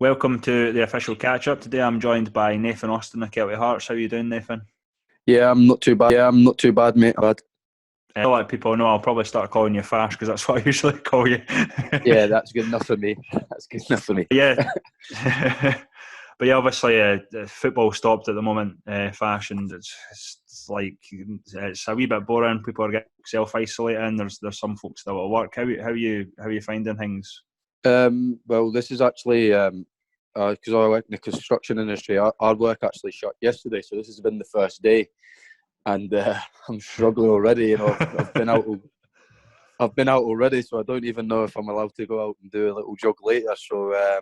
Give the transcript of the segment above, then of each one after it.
Welcome to the official catch-up. Today I'm joined by Nathan Austin of Kelty Hearts. How are you doing, Nathan? Yeah, I'm not too bad. Mate. A lot of people know I'll probably start calling you Fash because that's what I usually call you. Yeah, that's good enough for me. That's good enough for me. Yeah. But yeah, obviously football stopped at the moment, Fash, and it's like it's a wee bit boring. People are getting self-isolating. There's some folks still at work. How are you finding things? Well, this is actually because I work in the construction industry. Our work actually shut yesterday, so this has been the first day, and I'm struggling already. You know, I've been out. I've been out already, so I don't even know if I'm allowed to go out and do a little jog later. So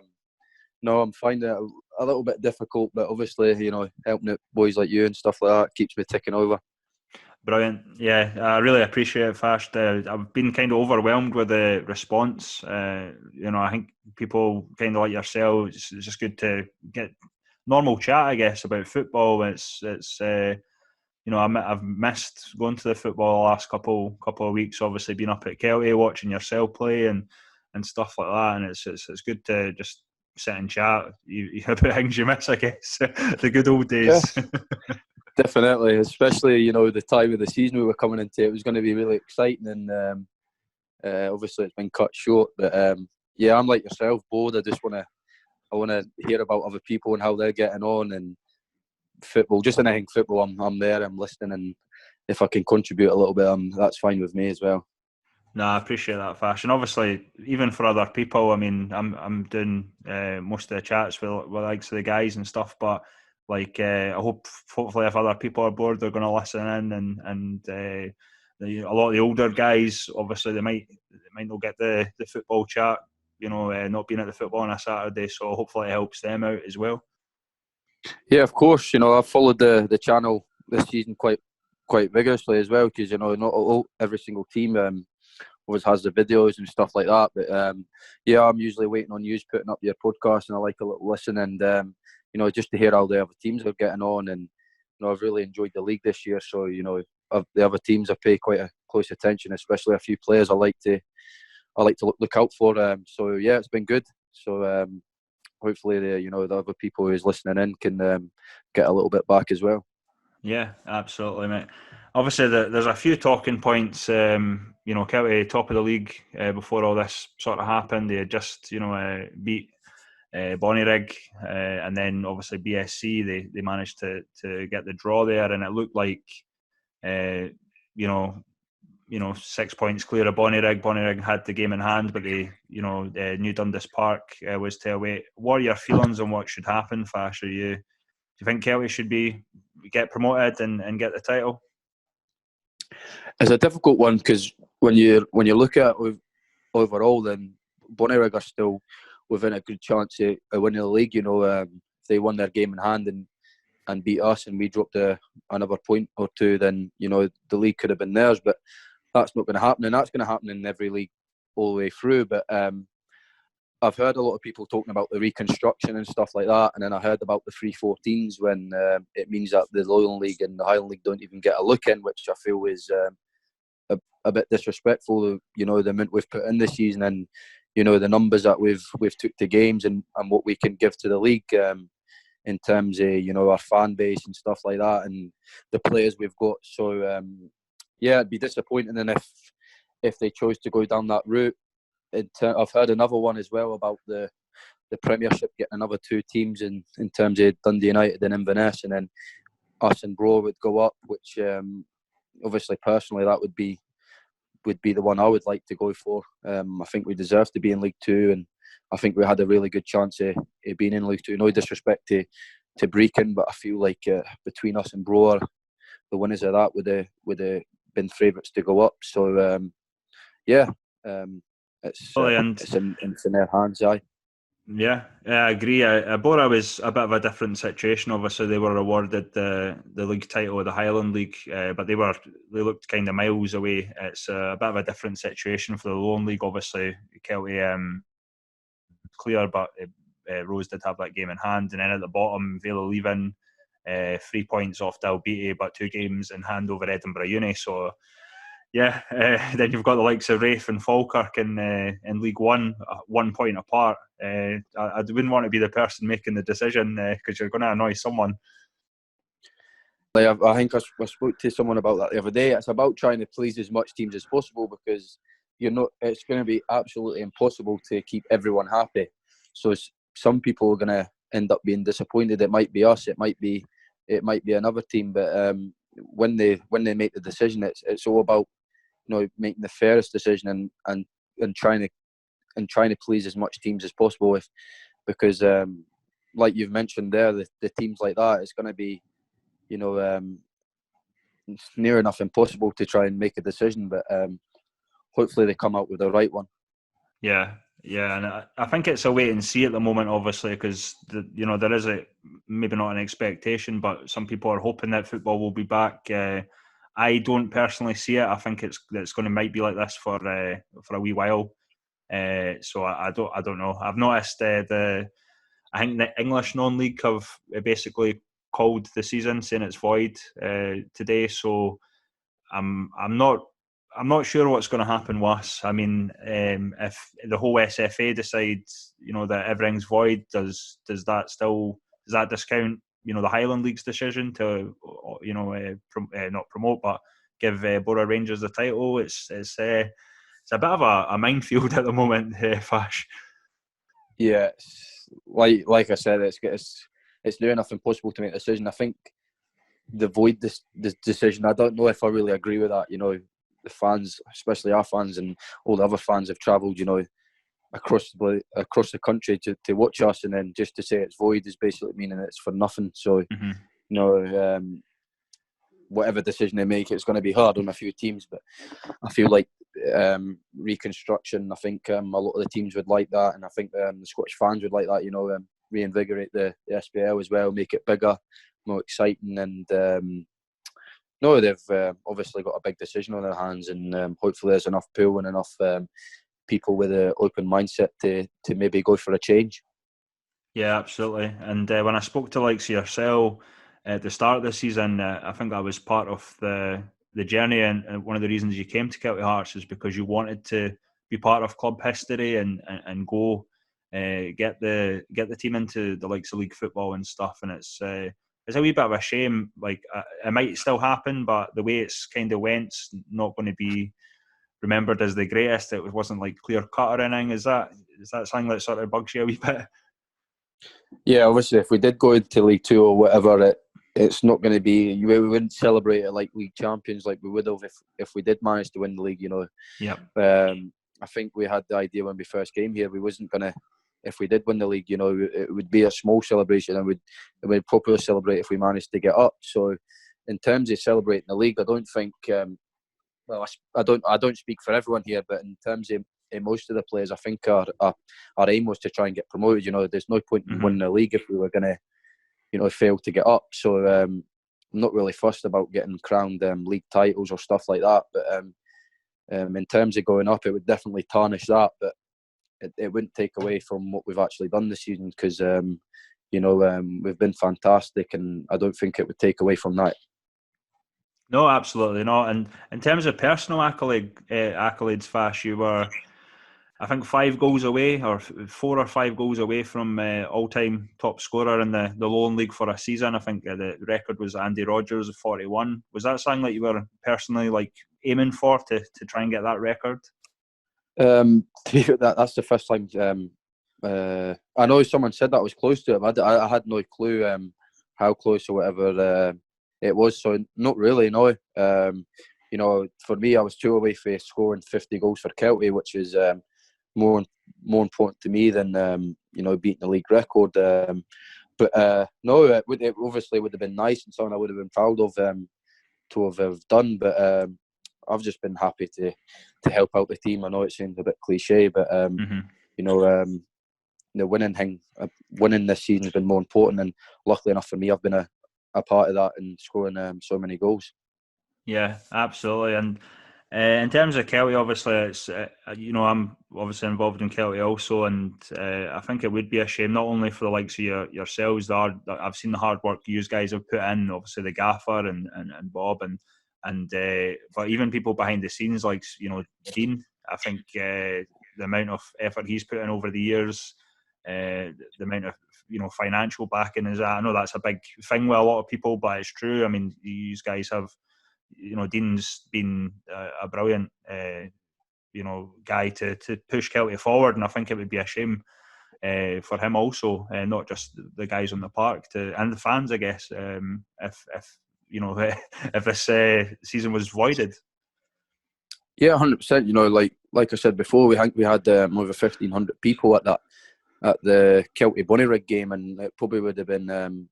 no, I'm finding it a little bit difficult, but obviously, you know, helping out boys like you and stuff like that keeps me ticking over. Brilliant. Yeah, I really appreciate it, Fast. I've been kind of overwhelmed with the response. I think people kind of like yourselves, it's just good to get normal chat, I guess, about football. I've missed going to the football the last couple of weeks. Obviously, been up at Kelty watching yourself play and stuff like that, and it's good to just sit and chat about things you miss, I guess. The good old Yeah. days. Definitely, especially the time of the season we were coming into. It was going to be really exciting, and obviously it's been cut short. But yeah, I'm like yourself, bored. I want to hear about other people and how they're getting on, and football, just anything football. I'm there, I'm listening, and if I can contribute a little bit, that's fine with me as well. No, I appreciate that, Fashion. Obviously, even for other people, I mean, I'm doing most of the chats with likes of the guys and stuff. But I hope, hopefully, if other people are bored, they're going to listen in, and a lot of the older guys, obviously, they might not get the football chat. Not being at the football on a Saturday, so hopefully it helps them out as well. Yeah, of course. I've followed the channel this season quite vigorously as well, because not every single team always has the videos and stuff like that. But yeah, I'm usually waiting on you putting up your podcast, and I like a little listen, and just to hear how the other teams are getting on. And I've really enjoyed the league this year, so of the other teams I pay quite a close attention, especially a few players I like to look out for. So yeah, it's been good. So hopefully the other people who's listening in can get a little bit back as well. Yeah, absolutely, mate. Obviously, there's a few talking points. Kelty top of the league before all this sort of happened. They had just beat Bonnyrigg, and then obviously BSC. They managed to get the draw there, and it looked like 6 points clear of Bonnyrigg. Bonnyrigg had the game in hand, but New Dundas Park was to await. What are your feelings on what should happen, Fash? Do you think Kelty should get promoted and get the title? It's a difficult one, because when you look at it overall, then Bonnyrigg are still within a good chance of winning the league. If they won their game in hand and beat us, and we dropped another point or two, then the league could have been theirs. But that's not going to happen, and that's going to happen in every league all the way through. But I've heard a lot of people talking about the reconstruction and stuff like that, and then I heard about the 3-14s, when it means that the Lowland League and the Highland League don't even get a look in, which I feel is a bit disrespectful. The amount we've put in this season, and the numbers that we've took to games, and what we can give to the league in terms of our fan base and stuff like that, and the players we've got. So yeah, it'd be disappointing, and if they chose to go down that route. I've heard another one as well about the Premiership getting another two teams in terms of Dundee United and Inverness, and then us and Bro would go up, which obviously personally that would be the one I would like to go for. I think we deserve to be in League Two, and I think we had a really good chance of being in League Two. No disrespect to Brecon, but I feel like between us and Bro, the winners of that would have been favourites to go up. So yeah. It's in their hands, aye. Yeah, I agree. Bora was a bit of a different situation. Obviously, they were awarded the league title of the Highland League, but they looked kind of miles away. It's a bit of a different situation for the Lowland League. Obviously, Kelty clear, but Rose did have that game in hand. And then at the bottom, Vale of Leven, 3 points off Dalbeattie, but 2 games in hand over Edinburgh Uni. So Yeah, then you've got the likes of Rafe and Falkirk in League One, 1 point apart. I wouldn't want to be the person making the decision because you're going to annoy someone. Like I think I spoke to someone about that the other day. It's about trying to please as much teams as possible because you're not. It's going to be absolutely impossible to keep everyone happy. So some people are going to end up being disappointed. It might be us. It might be another team. But when they make the decision, it's all about making the fairest decision and trying to please as much teams as possible. Because like you've mentioned there, the teams like that, it's going to be it's near enough impossible to try and make a decision. But hopefully they come out with the right one. Yeah, and I think it's a wait and see at the moment, obviously, because there is maybe not an expectation, but some people are hoping that football will be back. I don't personally see it. I think it's going to might be like this for a wee while. So I don't know. I've noticed I think the English non-league have basically called the season, saying it's void today. So I'm not sure what's going to happen with us. I mean, if the whole SFA decides, that everything's void, does that discount, the Highland League's decision to, not promote, but give Borough Rangers the title? It's a bit of a minefield at the moment, Fash. Yeah, like I said, it's near enough impossible to make a decision. I think the void this decision. I don't know if I really agree with that. The fans, especially our fans and all the other fans, have travelled, across the country to watch us, and then just to say it's void is basically meaning it's for nothing. So, whatever decision they make, it's going to be hard on a few teams. But I feel like reconstruction. I think a lot of the teams would like that, and I think the Scottish fans would like that. Reinvigorate the SPL as well, make it bigger, more exciting, and they've obviously got a big decision on their hands, and hopefully there's enough pool and enough people with an open mindset to maybe go for a change. Yeah, absolutely. And when I spoke to likes of yourself at the start of the season, I think that was part of the journey, and one of the reasons you came to Kelty Hearts is because you wanted to be part of club history and go get the team into the likes of league football and stuff. And it's a wee bit of a shame. Like it might still happen, but the way it's kind of went, it's not going to be remembered as the greatest. It wasn't like clear cut or anything. Is that something that sort of bugs you a wee bit? Yeah, obviously, if we did go into League Two or whatever, it's not going to be. We wouldn't celebrate it like league champions like we would have if we did manage to win the league. Yeah. I think we had the idea when we first came here. We wasn't going to. If we did win the league, it would be a small celebration, and we'd properly celebrate if we managed to get up. So, in terms of celebrating the league, I don't think. I don't speak for everyone here, but in terms of most of the players, I think our aim was to try and get promoted. There's no point in winning the league if we were going to, fail to get up. So I'm not really fussed about getting crowned league titles or stuff like that. But in terms of going up, it would definitely tarnish that. But it wouldn't take away from what we've actually done this season because, we've been fantastic, and I don't think it would take away from that. No, absolutely not. And in terms of personal accolades, Fash, you were, I think, 5 goals away, or 4 or 5 goals away from all-time top scorer in the Lowland League for a season. I think the record was Andy Rogers of 41. Was that something that you were personally aiming for to try and get that record? That's the first time. I know someone said that I was close to it, but I had no clue how close or whatever it was. So not really, no. For me, I was 2 away from scoring 50 goals for Kelty, which is more important to me than beating the league record. But no, it obviously would have been nice and something I would have been proud of to have done. But I've just been happy to help out the team. I know it seems a bit cliche, but the winning this season has been more important, and luckily enough for me, I've been a part of that and scoring so many goals. Yeah, absolutely. And in terms of Kelty, obviously, it's I'm obviously involved in Kelty also, and I think it would be a shame not only for the likes of yourselves. I've seen the hard work you guys have put in, obviously the gaffer and Bob and but even people behind the scenes, like Dean, I think the amount of effort he's put in over the years, the amount of financial backing is that. I know that's a big thing with a lot of people, but it's true. I mean, you guys have, Dean's been a brilliant guy to push Kelty forward, and I think it would be a shame for him also, not just the guys on the park and the fans, I guess, if if this season was voided. Yeah, 100%. Like I said before, we had over 1,500 people at the Kelty Bonnyrigg game, and it probably would have been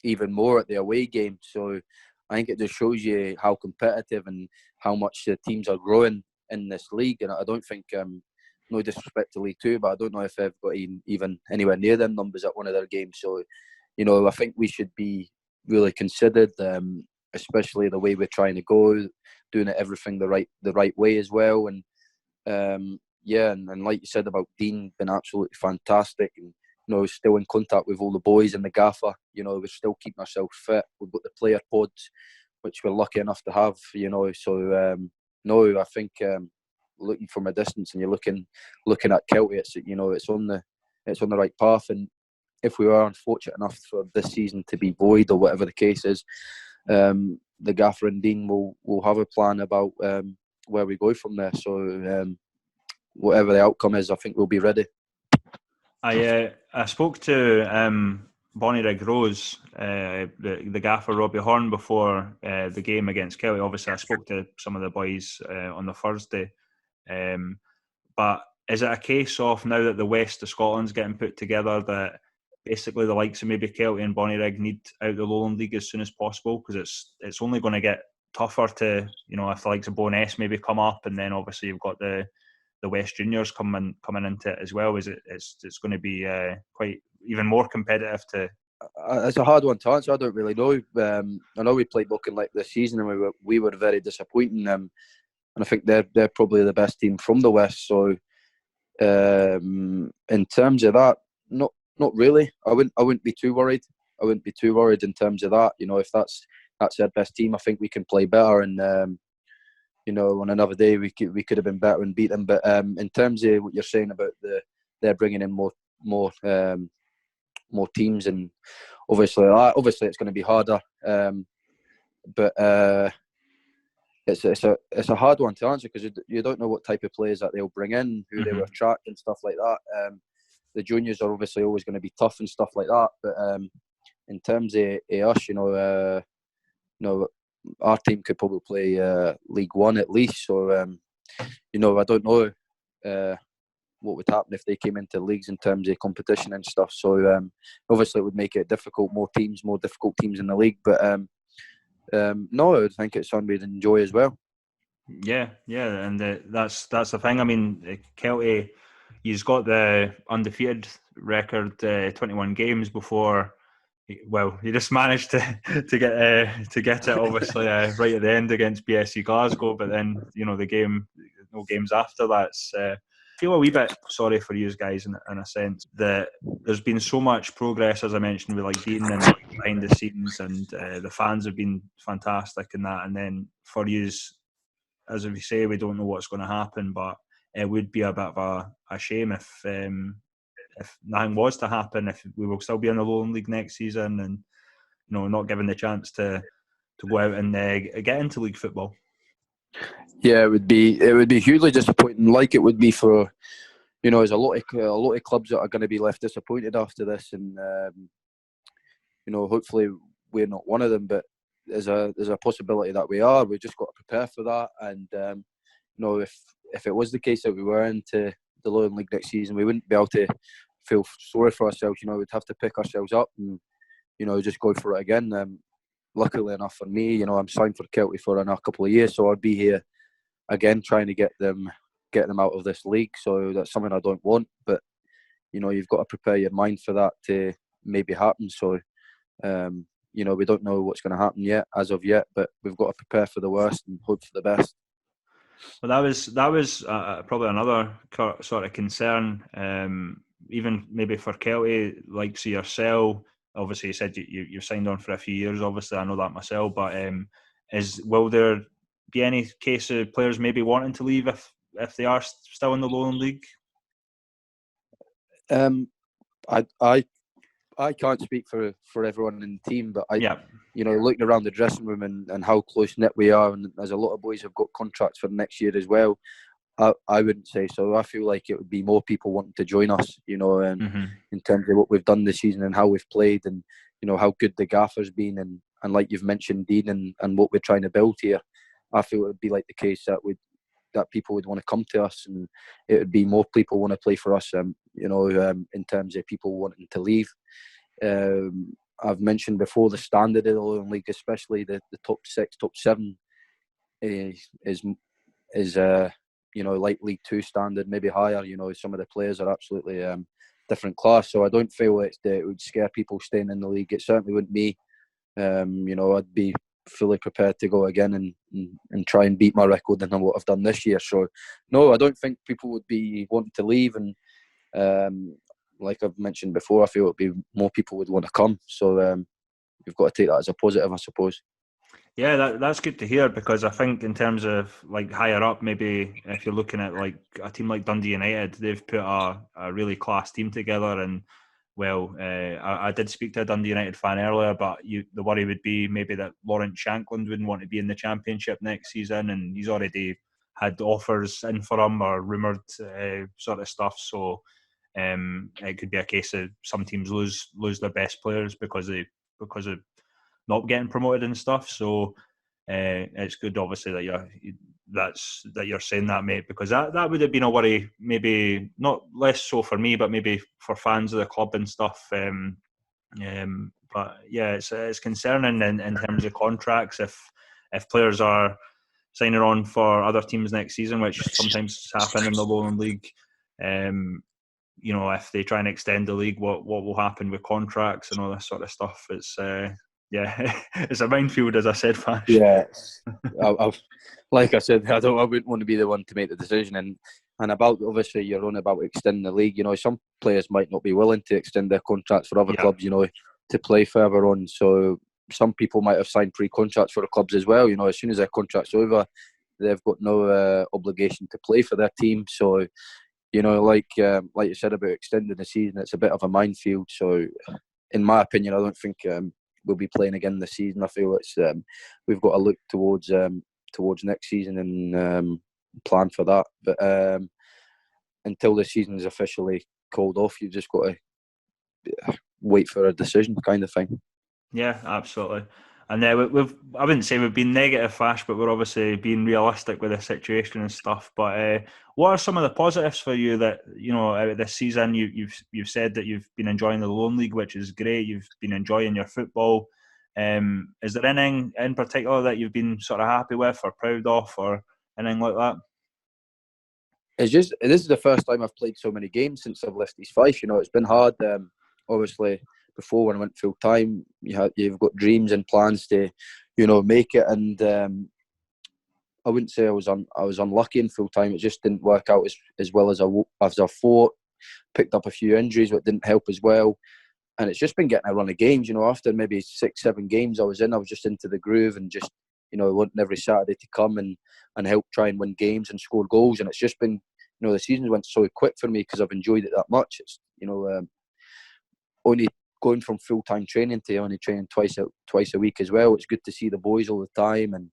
even more at the away game. So I think it just shows you how competitive and how much the teams are growing in this league. And I don't think, no disrespect to League Two, but I don't know if they've got even anywhere near them numbers at one of their games. So, I think we should be really considered, especially the way we're trying to go, doing everything the right way as well. And and like you said about Dean, been absolutely fantastic, and still in contact with all the boys and the gaffer. We're still keeping ourselves fit. We've got the player pods, which we're lucky enough to have. So I think looking from a distance, and you're looking at Kelty, it's on the right path. And if we are unfortunate enough for this season to be void or whatever the case is, the gaffer and Dean will have a plan about where we go from there. So whatever the outcome is, I think we'll be ready. I spoke to Bonnyrigg Rose, the gaffer Robbie Horn, before the game against Kelty. Obviously, I spoke to some of the boys on the Thursday. But is it a case of, now that the West of Scotland's getting put together, that basically the likes of maybe Kelty and Bonnyrigg need out the Lowland League as soon as possible? Because it's only going to get tougher to, if the likes of Bo'ness maybe come up, and then obviously you've got the West Juniors coming into it as well. It's going to be quite even more competitive to. It's a hard one to answer. I don't really know. I know we played Buckinlake this season, and we were very disappointing. And I think they're probably the best team from the West. So in terms of that, not really. I wouldn't be too worried. I wouldn't be too worried in terms of that. If that's their best team, I think we can play better. And on another day we could have been better and beat them. But in terms of what you're saying about they're bringing in more teams, and obviously it's going to be harder. But it's a hard one to answer, because you don't know what type of players that they'll bring in, who they will attract and stuff like that. The juniors are obviously always going to be tough and stuff like that. But in terms of us, our team could probably play League One at least. So I don't know what would happen if they came into leagues in terms of competition and stuff. So obviously it would make it difficult, more difficult teams in the league. But no, I think it's something we'd enjoy as well. Yeah, and that's the thing. I mean, Kelty, he's got the undefeated record, 21 games before. Well, he just managed to get it obviously right at the end against BSC Glasgow, but then no games after that. I feel a wee bit sorry for you guys in a sense that there's been so much progress, as I mentioned, with like Dean and behind the scenes, and the fans have been fantastic in that. And then for you, as we say, we don't know what's going to happen, but it would be a bit of a shame if nothing was to happen, if we will still be in the Lowland League next season, and not given the chance to go out and get into league football. Yeah, it would be hugely disappointing, like it would be for there's a lot of clubs that are going to be left disappointed after this, and hopefully we're not one of them, but there's a possibility that we are. We've just got to prepare for that, and if it was the case that we were into the Lowland League next season, we wouldn't be able to feel sorry for ourselves. We'd have to pick ourselves up and just go for it again. Luckily enough for me, I'm signed for Kelty for another couple of years, so I'd be here again trying to get them out of this league. So that's something I don't want, but you've got to prepare your mind for that to maybe happen. So we don't know what's going to happen as of yet, but we've got to prepare for the worst and hope for the best. Well, that was probably another sort of concern, even maybe for Kelty, like yourself. Obviously, you said you've signed on for a few years. Obviously, I know that myself. But will there be any case of players maybe wanting to leave if they are still in the Lowland League? I can't speak for everyone in the team, but Yeah. Looking around the dressing room and how close knit we are, and there's a lot of boys who've got contracts for next year as well. I wouldn't say so. I feel like it would be more people wanting to join us, and in terms of what we've done this season and how we've played, and how good the gaffer's been, and like you've mentioned, Dean, and what we're trying to build here. I feel it would be like the case that people would want to come to us, and it would be more people want to play for us. In terms of people wanting to leave. I've mentioned before the standard of the Lowland League, especially the top 6, top 7, is like League 2 standard, maybe higher. Some of the players are absolutely different class. So I don't feel it would scare people staying in the league. It certainly wouldn't me. I'd be fully prepared to go again and try and beat my record than what I've done this year. So no, I don't think people would be wanting to leave. And like I've mentioned before, I feel it'd be more people would want to come. So we've got to take that as a positive, I suppose. Yeah, that's good to hear, because I think in terms of like higher up, maybe if you're looking at like a team like Dundee United, they've put a really class team together. And well, I did speak to a Dundee United fan earlier, but the worry would be maybe that Lawrence Shankland wouldn't want to be in the Championship next season, and he's already had offers in for him or rumoured sort of stuff. So it could be a case of some teams lose their best players because of not getting promoted and stuff. So it's good, obviously, that you're saying that, mate, because that would have been a worry, maybe not less so for me, but maybe for fans of the club and stuff. But yeah, it's concerning in terms of contracts if players are signing on for other teams next season, which sometimes happen in the Lowland League. If they try and extend the league, what will happen with contracts and all this sort of stuff? It's it's a minefield, as I said, Fash. Yeah, like I said, I wouldn't want to be the one to make the decision. And about, obviously, you're on about extending the league. Some players might not be willing to extend their contracts for other clubs, to play further on. So some people might have signed pre-contracts for the clubs as well. As soon as their contract's over, they've got no obligation to play for their team. So, like you said about extending the season, it's a bit of a minefield. So, in my opinion, I don't think we'll be playing again this season. I feel it's we've got to look towards next season and plan for that. But until the season is officially called off, you've just got to wait for a decision, kind of thing. Yeah, absolutely. And I wouldn't say we've been negative, Fash, but we're obviously being realistic with the situation and stuff. But what are some of the positives for you that out of this season? You've said that you've been enjoying the Lone League, which is great. You've been enjoying your football. Is there anything in particular that you've been sort of happy with or proud of, or anything like that? This is the first time I've played so many games since I've left East Fife. It's been hard. Obviously, before when I went full time, you've got dreams and plans to, make it. And I wouldn't say I was unlucky in full time. It just didn't work out as well as I thought. Picked up a few injuries, but didn't help as well. And it's just been getting a run of games. After maybe 6-7 games I was just into the groove and just wanting every Saturday to come and help try and win games and score goals. And it's just been the seasons went so quick for me because I've enjoyed it that much. It's only going from full-time training to only training twice a week as well. It's good to see the boys all the time, and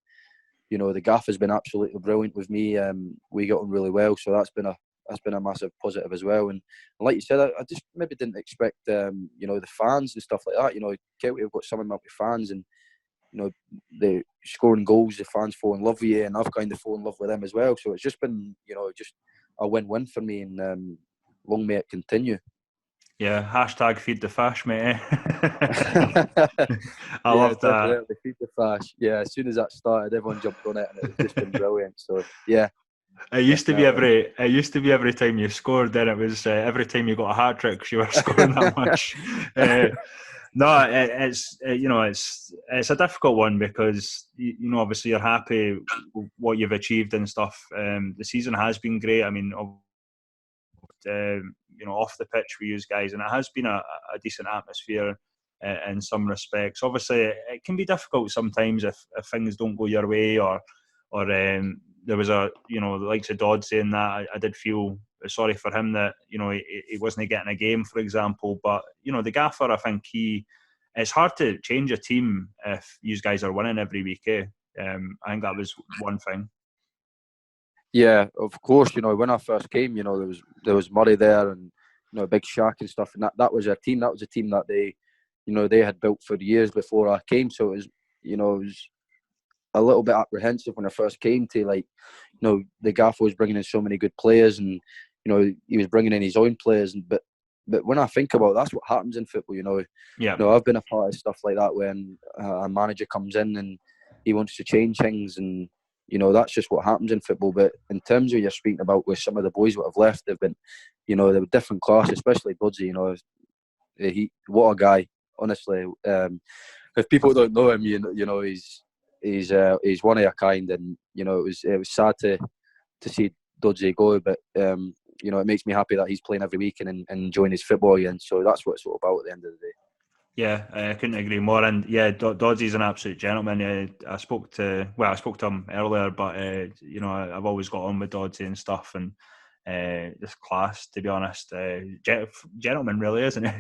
the gaff has been absolutely brilliant with me. We get on really well, so that's been a massive positive as well. And like you said, I just maybe didn't expect the fans and stuff like that. Kelty have got some amount of fans, and they scoring goals, the fans fall in love with you, and I've kind of fallen in love with them as well. So it's just been just a win-win for me, and long may it continue. Yeah, hashtag feed the Fash, mate. I love that. Definitely feed the Fash. Yeah, as soon as that started, everyone jumped on it, and it's just been brilliant. So yeah. It used to be every time you scored. Then it was every time you got a hat trick because you were scoring that much. No, it's a difficult one because obviously you're happy with what you've achieved and stuff. The season has been great. I mean, off the pitch for you guys, and it has been a decent atmosphere in some respects. Obviously, it can be difficult sometimes if things don't go your way, or there was the likes of Dodd saying that. I did feel sorry for him that he wasn't getting a game, for example. But the gaffer, I think it's hard to change a team if you guys are winning every week. I think that was one thing. Yeah, of course. When I first came, there was Murray there, and Big Shaq and stuff, and that was a team. That was a team that they had built for years before I came. So it was a little bit apprehensive when I first came to the gaffer was bringing in so many good players, and he was bringing in his own players. But when I think about it, that's what happens in football. Yeah. I've been a part of stuff like that when a manager comes in and he wants to change things, and that's just what happens in football. But in terms of you're speaking about with some of the boys that have left, they've been, they were different class, especially Budsy. What a guy, honestly. If people don't know him, he's one of a kind, and it was sad to see Budsy go, but it makes me happy that he's playing every week and enjoying his football again. So that's what it's all about at the end of the day. Yeah, I couldn't agree more. And yeah, Dodsy's an absolute gentleman. I spoke to him earlier, but I've always got on with Dodsy and stuff, and this class, to be honest, gentleman really, isn't he?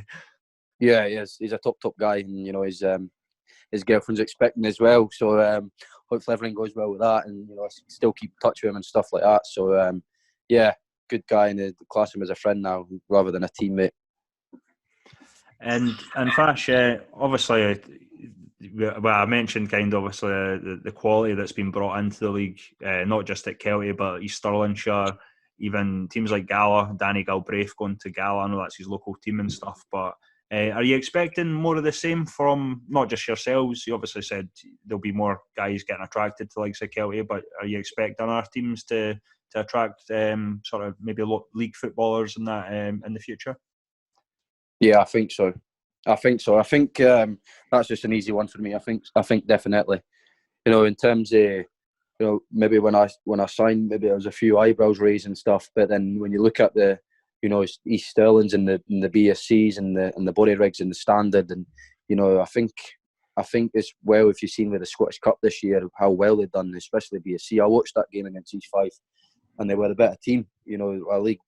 Yeah, he is. He's a top guy, and his girlfriend's expecting as well. So hopefully everything goes well with that, and I still keep in touch with him and stuff like that. So yeah, good guy, and class him as a friend now rather than a teammate. And Fash, obviously, I mentioned obviously the quality that's been brought into the league, not just at Kelty, but East Stirlingshire, even teams like Gala, Danny Galbraith going to Gala. I know that's his local team and stuff, but are you expecting more of the same from not just yourselves? You obviously said there'll be more guys getting attracted to likes of Kelty, but are you expecting our teams to attract sort of maybe league footballers and that in the future? Yeah, I think so. I think that's just an easy one for me. I think definitely. In terms of maybe when I signed, maybe there was a few eyebrows raised and stuff. But then when you look at the East Stirlings and the BSCs and the Body Rigs and the Standard, and I think as well, if you've seen with the Scottish Cup this year how well they've done, especially BSC. I watched that game against East Fife, and they were the better team. Our league,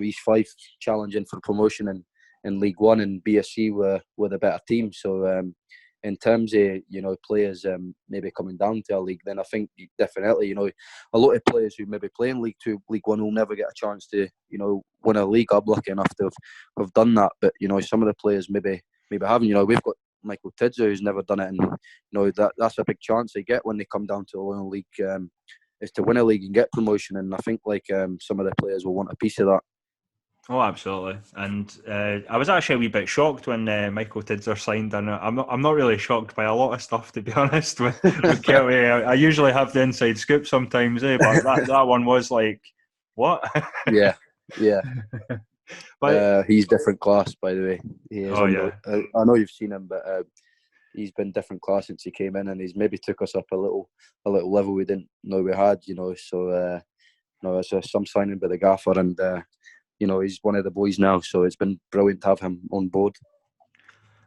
East Fife challenging for promotion in League One, and BSC were the better team. So in terms of players maybe coming down to our league, then I think definitely a lot of players who maybe play in League Two, League One will never get a chance to win a league. I'm lucky enough to have done that, but some of the players maybe haven't. We've got Michael Tidser who's never done it, and that's a big chance they get when they come down to a lower league, is to win a league and get promotion. And I think some of the players will want a piece of that. Oh, absolutely. And I was actually a wee bit shocked when Michael Tidser signed. And I'm not really shocked by a lot of stuff, to be honest. With Kelty, I usually have the inside scoop sometimes, but that one was like, what? Yeah. But he's different class, by the way. He is. Yeah. I know you've seen him, but he's been different class since he came in, and he's maybe took us up a little level we didn't know we had. So it's some signing by the gaffer, and he's one of the boys now, so it's been brilliant to have him on board.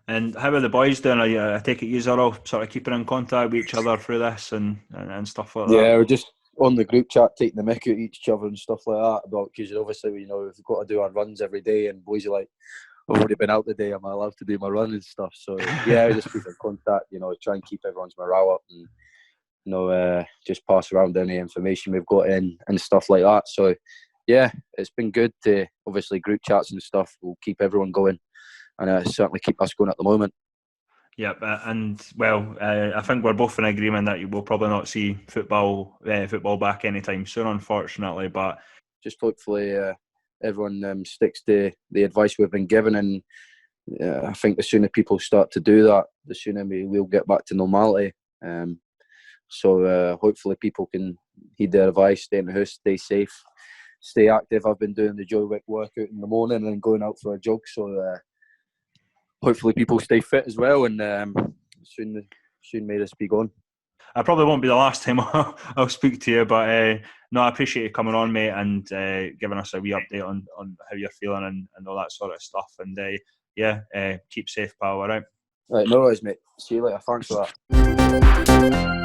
And how are the boys doing? I take it you are all sort of keeping in contact with each other through this and stuff like that? Yeah, we're just on the group chat taking the mick out each other and stuff like that, because obviously we've got to do our runs every day, and boys are like, I've already been out today, am I allowed to do my run and stuff? So yeah, we just keep in contact, try and keep everyone's morale up, and just pass around any information we've got in and stuff like that. So yeah, it's been good to obviously group chats and stuff will keep everyone going, and certainly keep us going at the moment. Yep, and well, I think we're both in agreement that you will probably not see football back anytime soon, unfortunately. But just hopefully everyone sticks to the advice we've been given, and I think the sooner people start to do that, the sooner we'll get back to normality. So hopefully people can heed their advice, stay in the house, stay safe, stay active. I've been doing the Joy Wick workout in the morning and going out for a jog, so hopefully people stay fit as well, and soon may this be gone. I probably won't be the last time I'll speak to you, but no, I appreciate you coming on, mate, and giving us a wee update on how you're feeling and all that sort of stuff. And keep safe, pal, all right? Right, no worries, mate. See you later. Thanks for that.